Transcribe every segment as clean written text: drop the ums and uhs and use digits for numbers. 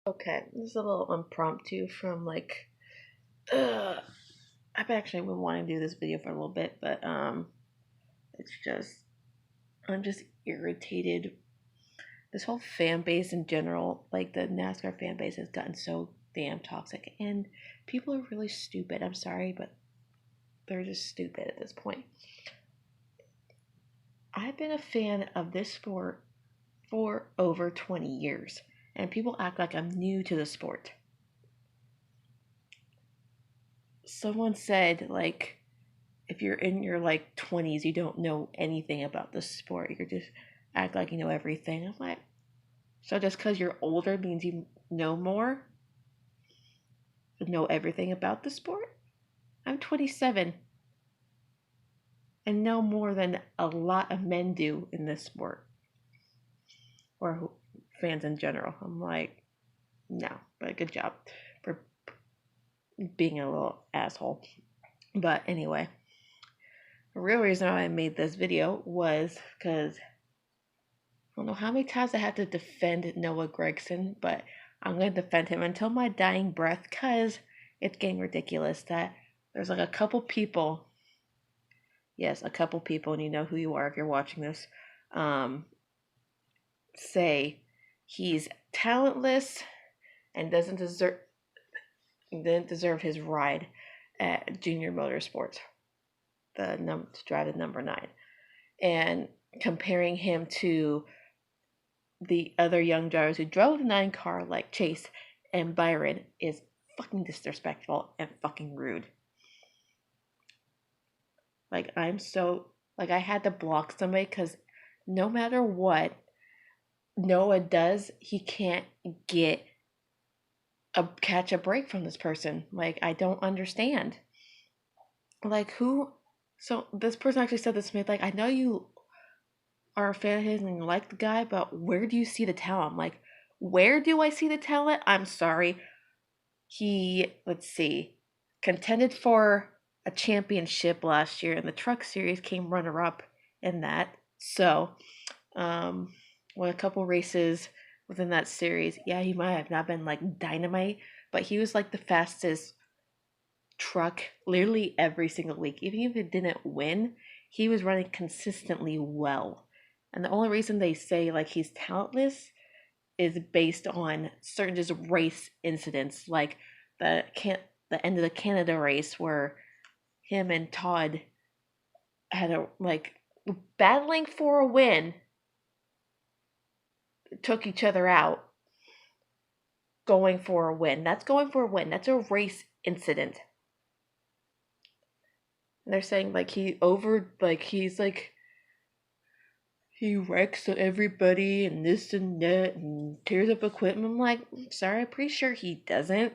Okay, this is a little impromptu from I've actually been wanting to do this video for a little bit, but it's just I'm just irritated. This whole fan base in general, like the NASCAR fan base, has gotten so damn toxic, and people are really stupid. I'm sorry, but they're just stupid at this point. I've been a fan of this sport for over 20 years, and people act like I'm new to the sport. Someone said, like, if you're in your 20s, you don't know anything about the sport. You just act like you know everything. I'm like, so just because you're older means you know more, know everything about the sport? I'm 27 and know more than a lot of men do in this sport, or fans in general. I'm like, no, but good job for being a little asshole. But anyway, the real reason why I made this video was because I don't know how many times I have to defend Noah Gragson, but I'm going to defend him until my dying breath because it's getting ridiculous that there's like a couple people, yes, a couple people, and you know who you are if you're watching this, um, say he's talentless and didn't deserve his ride at Junior Motorsports, to drive the number 9, and comparing him to the other young drivers who drove the 9 car like Chase and Byron is fucking disrespectful and fucking rude. Like, I had to block somebody because no matter what Noah does, he can't catch a break from this person. Like, I don't understand. Like, who? So this person actually said this to me. Like, I know you are a fan of his and you like the guy, but where do you see the talent? I'm like, where do I see the talent? I'm sorry. Let's see, contended for a championship last year, and the Truck Series came runner up in that. So, won a couple races within that series. Yeah, he might have not been like dynamite, but he was like the fastest truck literally every single week. Even if it didn't win, he was running consistently well. And the only reason they say like he's talentless is based on certain just race incidents, like the the end of the Canada race where him and Todd had a battling for a win, took each other out, going for a win. That's going for a win. That's a race incident. And they're saying he wrecks everybody and this and that and tears up equipment. I'm like, sorry, I'm pretty sure he doesn't.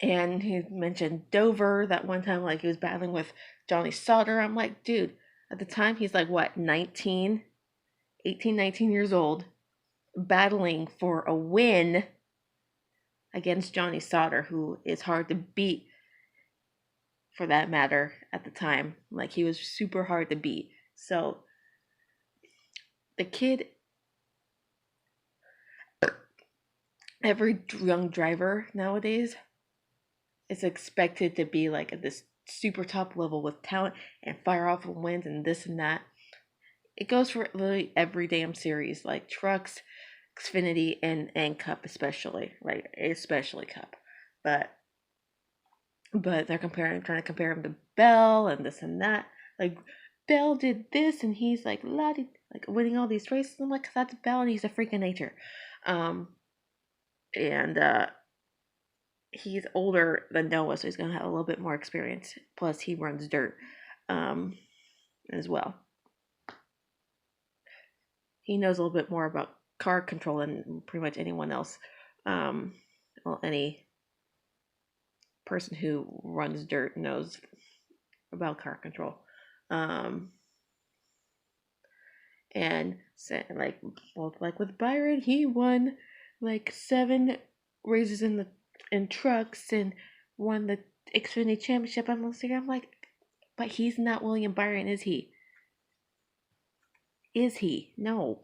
And he mentioned Dover that one time, like he was battling with Johnny Sauter. I'm like, dude, at the time he's like, what, 19 years old, battling for a win against Johnny Sauter, who is hard to beat for that matter at the time. Like, he was super hard to beat. So the kid, every young driver nowadays is expected to be like at this super top level with talent and fire off wins and this and that. It goes for literally every damn series, like Trucks, Xfinity, and Cup especially, like especially Cup. But they're trying to compare him to Bell and this and that. Like, Bell did this and he's like winning all these races. I'm like, 'cause that's Bell and he's a freak of nature. And he's older than Noah, so he's gonna have a little bit more experience. Plus, he runs dirt, as well. He knows a little bit more about car control than pretty much anyone else. Any person who runs dirt knows about car control. And like with Byron, he won like 7 races in trucks and won the Xfinity Championship. I'm like, but he's not William Byron, is he? Is he? No.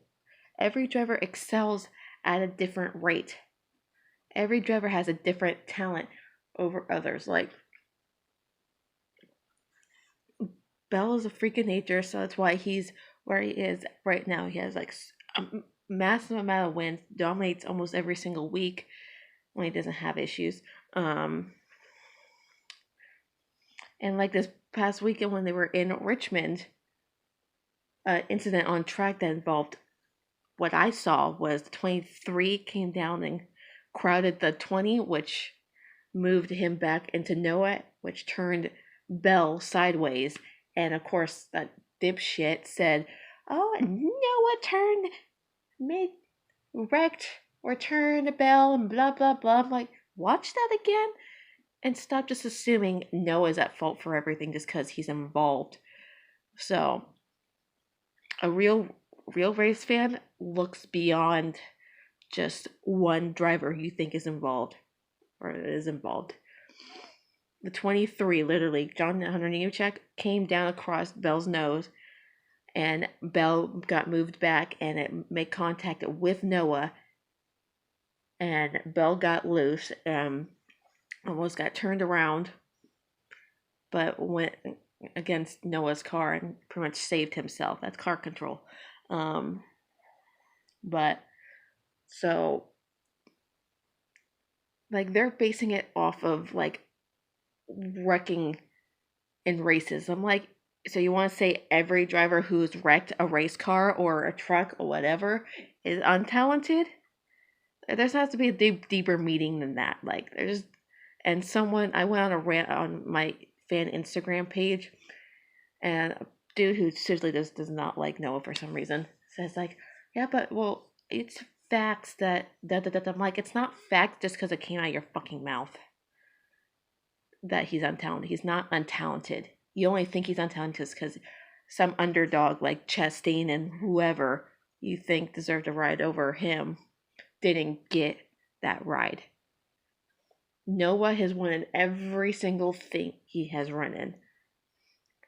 Every driver excels at a different rate. Every driver has a different talent over others. Like, Bell is a freak of nature, so that's why he's where he is right now. He has like a massive amount of wins, dominates almost every single week when he doesn't have issues. And like this past weekend when they were in Richmond, incident on track that involved what I saw was the 23 came down and crowded the 20, which moved him back into Noah, which turned Bell sideways. And of course, that dipshit said, "Oh, Noah turned mid wrecked or turned Bell and blah blah blah." I'm like, watch that again and stop just assuming Noah's at fault for everything just because he's involved. So, a real race fan looks beyond just one driver you think is involved or is involved. The 23, literally, John Hunter Nemechek came down across Bell's nose, and Bell got moved back, and it made contact with Noah, and Bell got loose, almost got turned around, but went against Noah's car and pretty much saved himself. That's car control. But so, like, they're basing it off of like wrecking in races. I'm like, so you want to say every driver who's wrecked a race car or a truck or whatever is untalented? There has to be a deeper meaning than that. Like, there's, and someone, I went on a rant on my fan Instagram page, and a dude who seriously does not like Noah for some reason says like, yeah, but well, it's facts that I'm like, it's not fact just because it came out of your fucking mouth that he's untalented. He's not untalented. You only think he's untalented because some underdog like Chastain and whoever you think deserved a ride over him didn't get that ride. Noah has won in every single thing he has run in,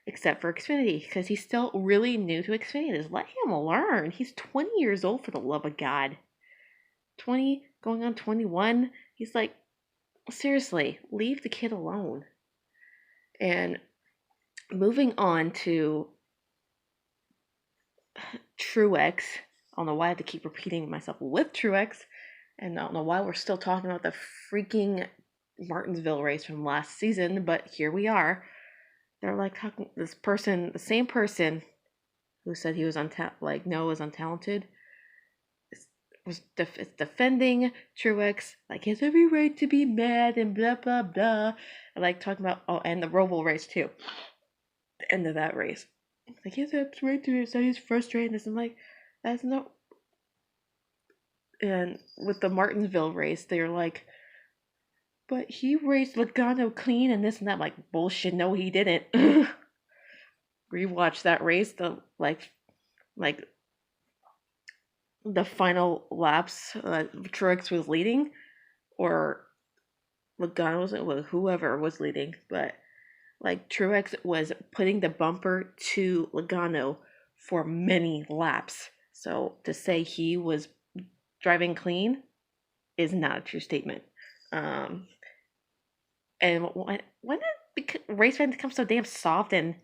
except for Xfinity, because he's still really new to Xfinity. Just let him learn. He's 20 years old, for the love of God. 20, going on 21. He's like, seriously, leave the kid alone. And moving on to Truex. I don't know why I have to keep repeating myself with Truex. And I don't know why we're still talking about the freaking Martinsville race from last season, but here we are. They're like talking, this person, the same person who said he was like Noah was untalented, was defending Truex, like he has every right to be mad and blah blah blah. I like talking about, oh, and the Roval race too. The end of that race, like he has every right to say he's frustrated. This, I'm like, that's no. And with the Martinsville race, they're like, but he raced Logano clean and this and that. I'm like, bullshit. No, he didn't. Rewatch that race. The like the final laps. Truex was leading, or Logano was, well, whoever was leading, but like Truex was putting the bumper to Logano for many laps. So to say he was driving clean is not a true statement. And when did race fans become so damn soft and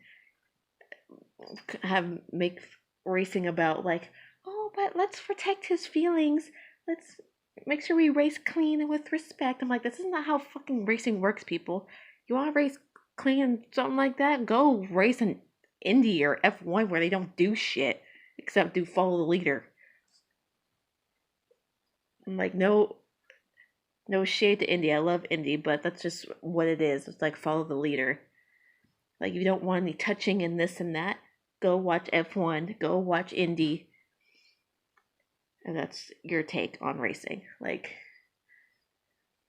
make racing about like, oh, but let's protect his feelings. Let's make sure we race clean and with respect. I'm like, this is not how fucking racing works, people. You want to race clean and something like that? Go race in Indy or F1 where they don't do shit except follow the leader. I'm like, no shade to Indy. I love Indy, but that's just what it is. It's like follow the leader. Like, if you don't want any touching and this and that, go watch F1, go watch Indy. And that's your take on racing. Like,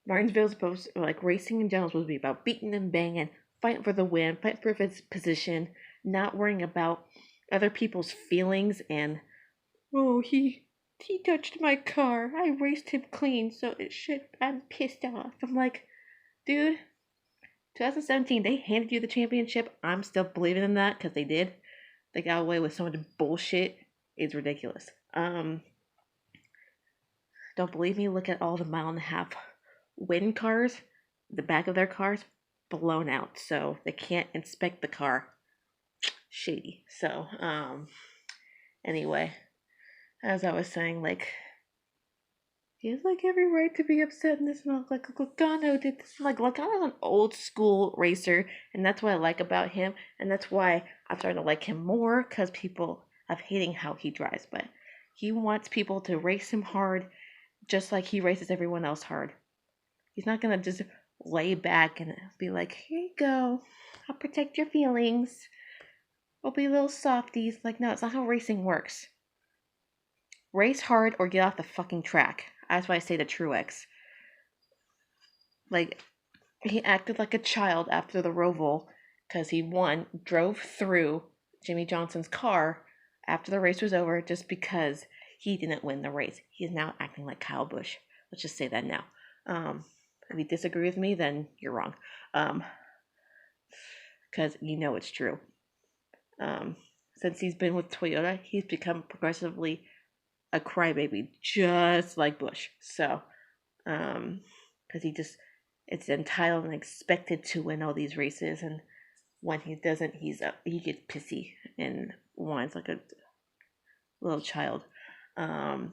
Martinsville's supposed to, like, racing in general is supposed to be about beating and banging, fighting for the win, fighting for its position, not worrying about other people's feelings and, oh, he touched my car. I raced him clean, so it should. I'm pissed off. I'm like, dude, 2017, they handed you the championship. I'm still believing in that because they did. They got away with so much bullshit. It's ridiculous. Don't believe me? Look at all the 1.5 mile win cars. The back of their cars blown out, so they can't inspect the car. Shady. So, anyway, as I was saying, like, he has like every right to be upset and this and all. Like Logano did this. Like Logano's an old school racer, and that's what I like about him, and that's why I'm starting to like him more, because people have hating how he drives, but he wants people to race him hard, just like he races everyone else hard. He's not gonna just lay back and be like, "Here you go, I'll protect your feelings. We'll be little softies." Like, no, it's not how racing works. Race hard or get off the fucking track. That's why I say to Truex. Like, he acted like a child after the Roval because he drove through Jimmy Johnson's car after the race was over just because he didn't win the race. He's now acting like Kyle Busch. Let's just say that now. If you disagree with me, then you're wrong. Because you know it's true. Since he's been with Toyota, he's become progressively a crybaby, just like Busch. So, because it's entitled and expected to win all these races, and when he doesn't, he gets pissy and whines like a little child. Then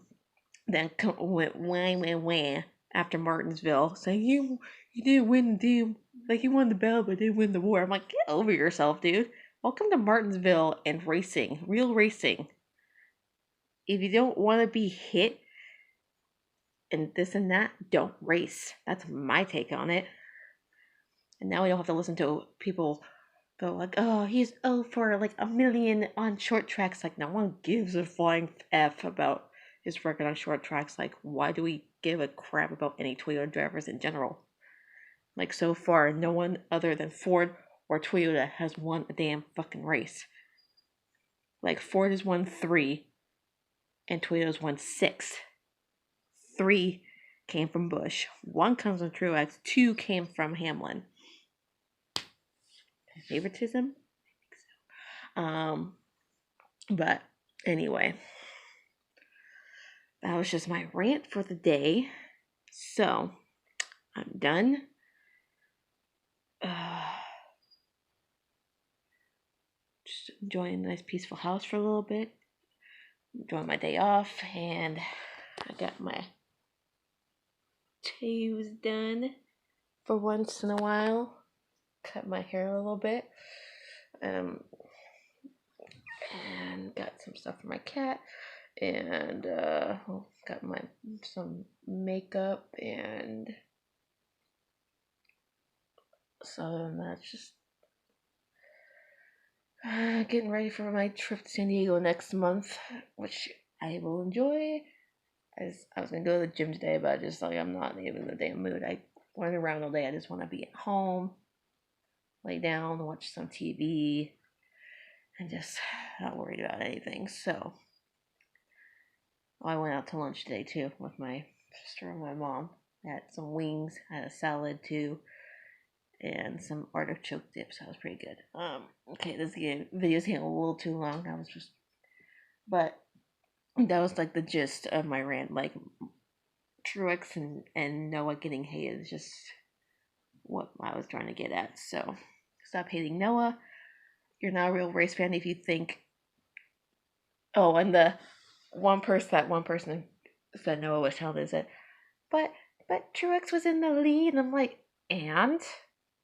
went wham after Martinsville, saying you didn't win the damn, like you won the battle but didn't win the war. I'm like, get over yourself, dude. Welcome to Martinsville and racing, real racing. If you don't want to be hit and this and that, don't race. That's my take on it. And now we don't have to listen to people go like, oh, he's for like 1 million on short tracks. Like, no one gives a flying F about his record on short tracks. Like, why do we give a crap about any Toyota drivers in general? Like, so far, no one other than Ford or Toyota has won a damn fucking race. Like, Ford has won 3, and Toyota's won 6. 3 came from Busch. 1 comes from Truex. 2 came from Hamlin. Favoritism? I think so. But anyway, that was just my rant for the day. So, I'm done. Just enjoying a nice peaceful house for a little bit. Enjoying my day off, and I got my toes done for once in a while. Cut my hair a little bit. And got some stuff for my cat. And got some makeup, and so that's just getting ready for my trip to San Diego next month, which I will enjoy. I was gonna go to the gym today, but I'm not even in the damn mood. I went around all day. I just want to be at home, lay down, watch some TV, and just not worried about anything. So I went out to lunch today too with my sister and my mom. I had some wings, had a salad too, and some artichoke dips. That was pretty good. Okay, this video's getting a little too long. But that was like the gist of my rant. Like, Truex and Noah getting hated is just what I was trying to get at. So stop hating Noah. You're not a real race fan if you think. Oh, and that one person said Noah was talented. Said, but Truex was in the lead, and I'm like, and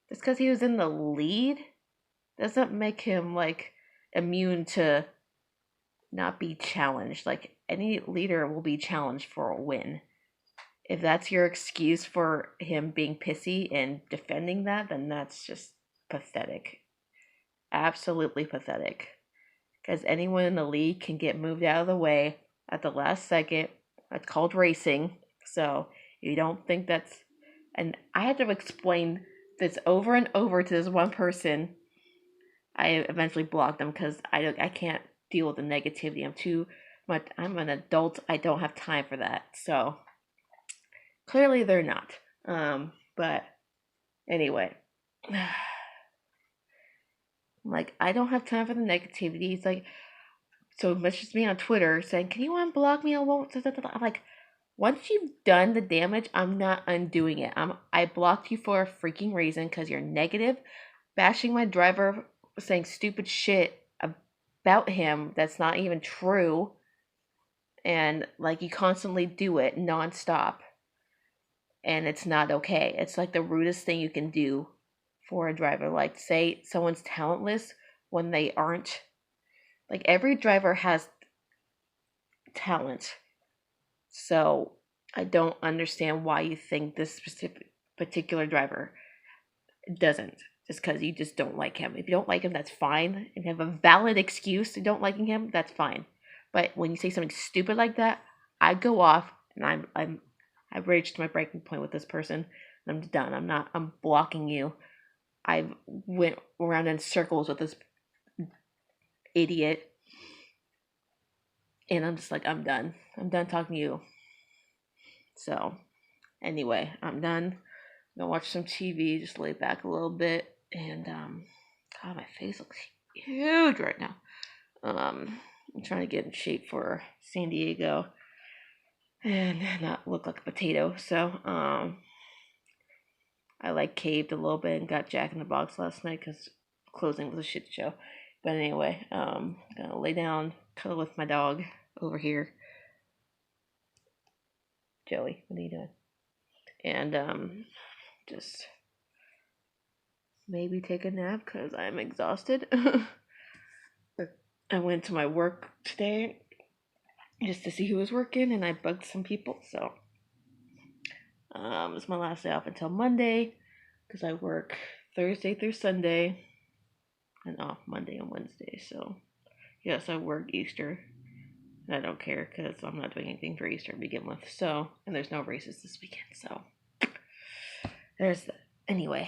just because he was in the lead doesn't make him like immune to not be challenged. Like, any leader will be challenged for a win. If that's your excuse for him being pissy and defending that, then that's just pathetic. Absolutely pathetic. Because anyone in the league can get moved out of the way at the last second. That's called racing. So you don't think that's... And I had to explain this over and over to this one person. I eventually blocked them because I can't deal with the negativity. I'm an adult. I don't have time for that. So clearly they're not. But anyway, like, I don't have time for the negativity. It's like, so messaged me on Twitter saying, "Can you unblock me? I won't." I'm like, once you've done the damage, I'm not undoing it. I blocked you for a freaking reason because you're negative, bashing my driver, saying stupid shit about him that's not even true, and like you constantly do it nonstop, and it's not okay. It's like the rudest thing you can do for a driver. Like, say someone's talentless when they aren't. Like, every driver has talent. So I don't understand why you think this specific particular driver doesn't. Just because you just don't like him. If you don't like him, that's fine. If you have a valid excuse to don't liking him, that's fine. But when you say something stupid like that, I go off and I've reached my breaking point with this person. I'm done. I'm blocking you. I've went around in circles with this idiot. And I'm just like, I'm done. I'm done talking to you. So, anyway, I'm done. I'm gonna watch some TV, just lay back a little bit, and God, my face looks huge right now. I'm trying to get in shape for San Diego and not look like a potato. So, I like caved a little bit and got Jack in the Box last night because closing was a shit show. But anyway, gonna lay down, cuddle with my dog over here. Joey, what are you doing? And just maybe take a nap because I'm exhausted. I went to my work today just to see who was working, and I bugged some people. So it's my last day off until Monday because I work Thursday through Sunday and off Monday and Wednesday. So yes, I work Easter. And I don't care because I'm not doing anything for Easter to begin with. So, and there's no races this weekend. So there's that. Anyway,